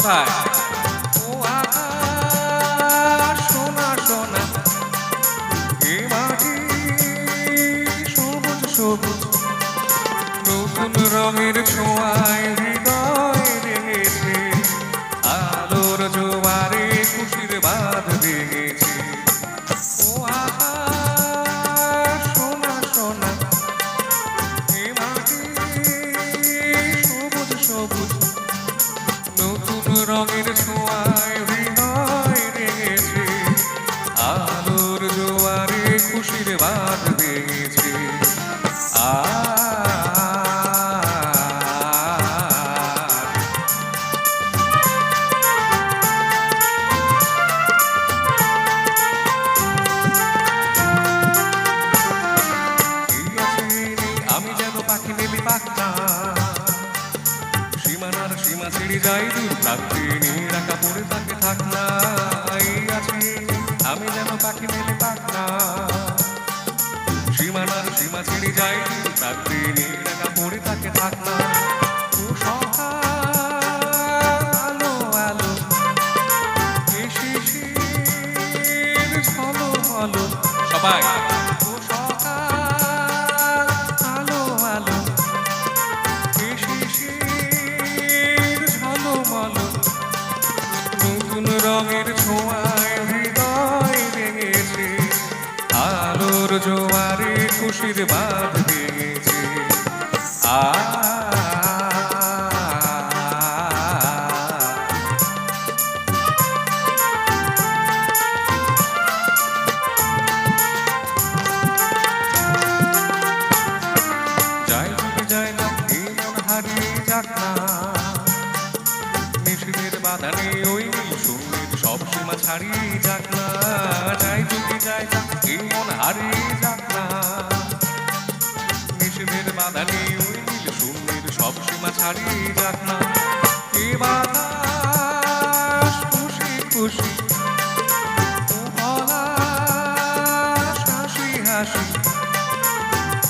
কোথায়? ও আকাশ সোনা সোনা, এ মাটি সবুজ সবুজ, নতুন রঙের ছোঁয়ায় হৃদয় রেঙেছে, আলোর জোয়ারে খুশির বাঁধ ভেঙেছে। ও আকাশ সোনা সোনা, এ মাটি সবুজ সবুজ, নতুন রঙের ছোঁয়ায় হৃদয় রেঙেছে, আলোর জোয়ারে খুশির বাঁধ ভেঙেছে। আমি যেন পাখি নেলি পাখনা, সীমানার সীমা ছেড়ে যাই দূর প্রান্তে, নিরাকা পড়ে থাকে থাক না। এই আছি আমি যেন পাখি নেলি পাখনা, সীমানার সীমা ছেড়ে যাই দূর প্রান্তে, নিরাকা পড়ে থাকে থাক না। ও সকাল আলো আলো, এ শিশির ঝলমলো, সবাই ও সকাল আলো আলো, এ শিশির ঝলমলো, নতুন রঙের ছোঁয়ায় হৃদয় ভেঙেছে, আলোর জোয়ারে খুশির বাঁধ ভেঙেছে। যাই যদি যায় না এই মন হারিয়ে যাক না, নিশীথের বাঁধানে ওই নীল শূন্যের সব সীমা ছাড়িয়ে যাক না। যাই যদি যায় না এই মন হারিয়ে যাক না, নিশীথের বাঁধানে ওই নীল শূন্যের সব সীমা ছাড়িয়ে যাক না। এ বাতাস খুশি খুশি, ও পলাশ হাসি হাসি,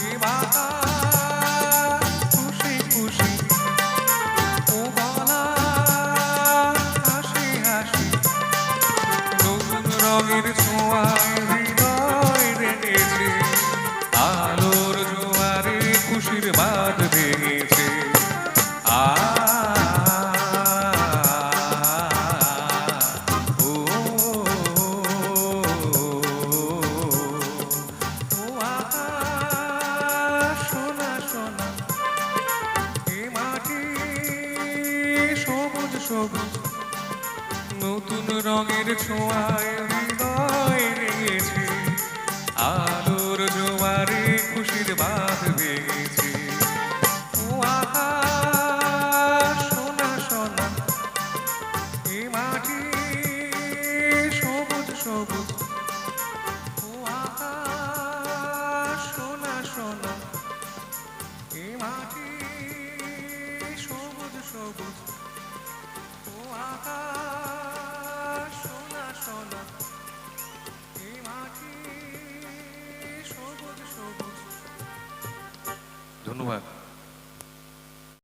এ বাতাস খুশি খুশি, ও পলাশ হাসি হাসি, নতুন রঙের ছোঁয়ায় হৃদয় রেঙেছে, আলোর জোয়ারে খুশির বাঁধ ভেঙেছে। ও আকাশ সোনা সোনা, এ মাটি সবুজ সবুজ, নতুন রঙের ছোঁয়ায় হৃদয় রেঙেছে,